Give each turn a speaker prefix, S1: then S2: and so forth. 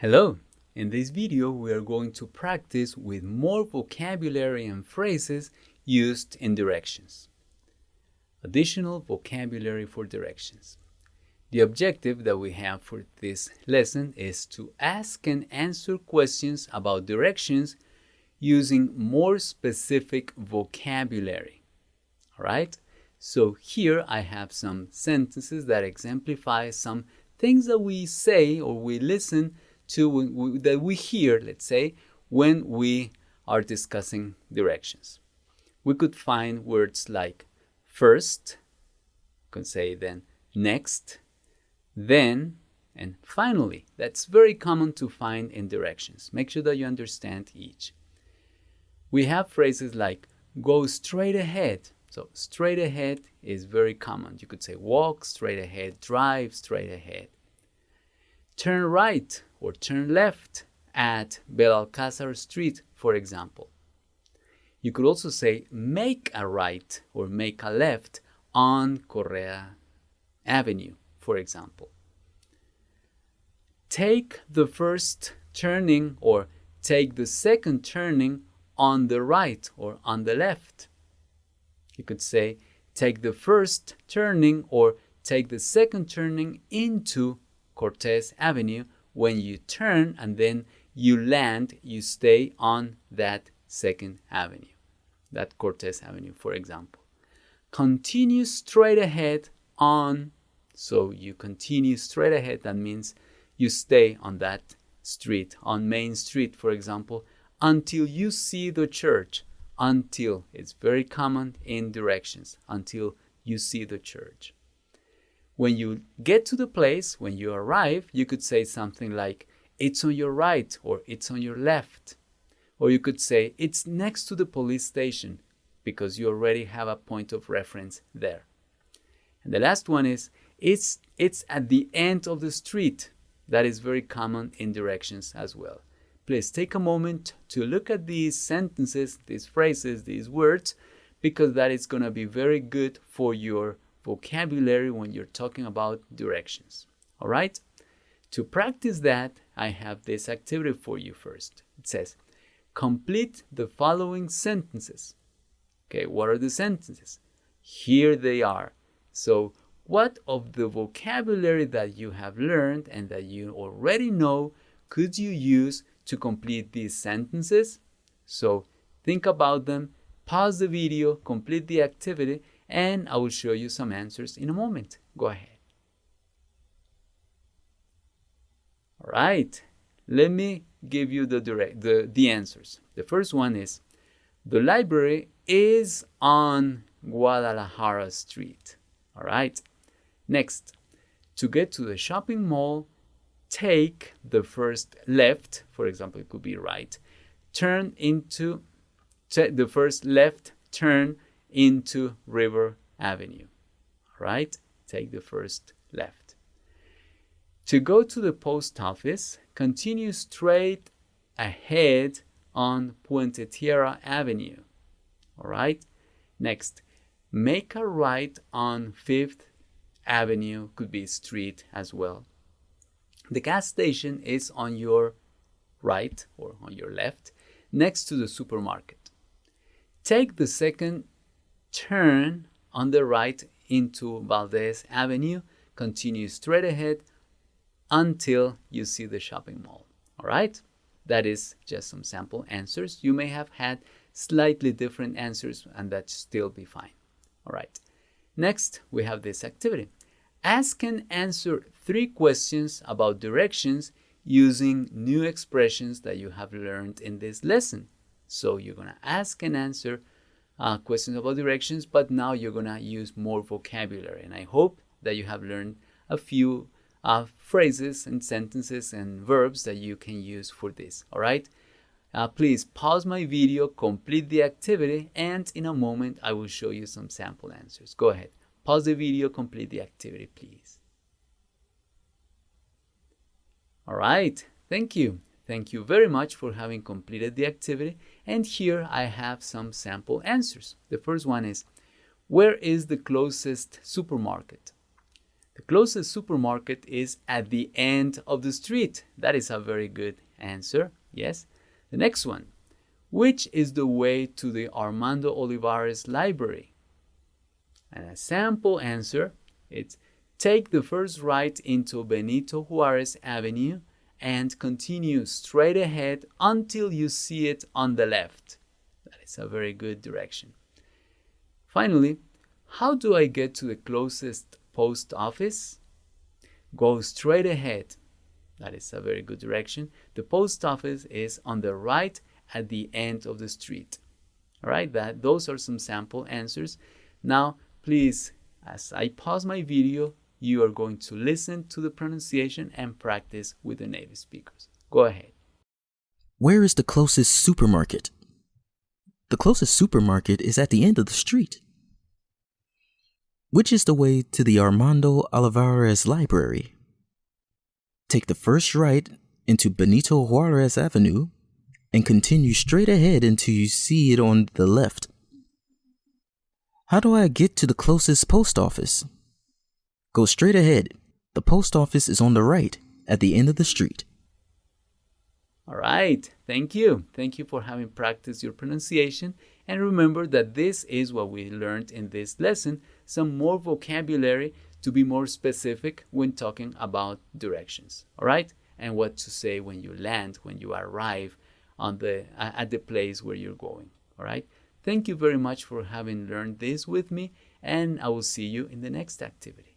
S1: Hello! In this video, we are going to practice with more vocabulary and phrases used in directions. Additional vocabulary for directions. The objective that we have for this lesson is to ask and answer questions about directions using more specific vocabulary. All right? So here I have some sentences that exemplify some things that we say or we listen to, that we hear, let's say, when we are discussing directions. We could find words like first, you can say then next, then, and finally. That's very common to find in directions. Make sure that you understand each. We have phrases like go straight ahead. So straight ahead is very common. You could say walk straight ahead, drive straight ahead. Turn right or turn left at Belalcázar Street, for example. You could also say make a right or make a left on Correa Avenue, for example. Take the first turning or take the second turning on the right or on the left. You could say take the first turning or take the second turning into Cortez Avenue. When you turn and then you land, you stay on that second avenue, that Cortez Avenue, for example. Continue straight ahead on, so you continue straight ahead, that means you stay on that street, on Main Street, for example, until you see the church. Until, it's very common in directions, until you see the church. When you get to the place, when you arrive, you could say something like, it's on your right or it's on your left. Or you could say, it's next to the police station, because you already have a point of reference there. And the last one is, it's at the end of the street. That is very common in directions as well. Please take a moment to look at these sentences, these phrases, these words, because that is going to be very good for your vocabulary when you're talking about directions. All right? To practice that, I have this activity for you first. It says, complete the following sentences. Okay, what are the sentences? Here they are. So, what of the vocabulary that you have learned and that you already know could you use to complete these sentences? So, think about them, pause the video, complete the activity, and I will show you some answers in a moment. Go ahead. All right, let me give you the answers. The first one is, the library is on Guadalajara Street. All right. Next, to get to the shopping mall, take the first left. For example, it could be right. The first left turn into River Avenue. All right? Take the first left. To go to the post office, continue straight ahead on Puente Tierra Avenue. All right? Next, make a right on 5th Avenue, could be street as well. The gas station is on your right or on your left, next to the supermarket. Take the second turn on the right into Valdez Avenue, continue straight ahead until you see the shopping mall. All right? That is just some sample answers. You may have had slightly different answers and that still be fine. All right. Next, we have this activity. Ask and answer 3 questions about directions using new expressions that you have learned in this lesson. So you're going to ask and answer questions about directions, but now you're going to use more vocabulary. And I hope that you have learned a few phrases and sentences and verbs that you can use for this. All right? Please pause my video, complete the activity, and in a moment I will show you some sample answers. Go ahead. Pause the video, complete the activity, please. All right. Thank you. Thank you very much for having completed the activity. And here I have some sample answers. The first one is, where is the closest supermarket? The closest supermarket is at the end of the street. That is a very good answer. Yes. The next one. Which is the way to the Armando Olivares Library? And a sample answer, it's take the first right into Benito Juarez Avenue and continue straight ahead until you see it on the left. That is a very good direction. Finally, how do I get to the closest post office? Go straight ahead. That is a very good direction. The post office is on the right at the end of the street. All right, those are some sample answers. Now, please, as I pause my video, you are going to listen to the pronunciation and practice with the native speakers. Go ahead.
S2: Where is the closest supermarket? The closest supermarket is at the end of the street. Which is the way to the Armando Olivares Library? Take the first right into Benito Juarez Avenue and continue straight ahead until you see it on the left. How do I get to the closest post office? Go straight ahead. The post office is on the right at the end of the street.
S1: All right. Thank you. Thank you for having practiced your pronunciation. And remember that this is what we learned in this lesson, some more vocabulary to be more specific when talking about directions. All right? And what to say when you land, when you arrive at the place where you're going. All right? Thank you very much for having learned this with me, and I will see you in the next activity.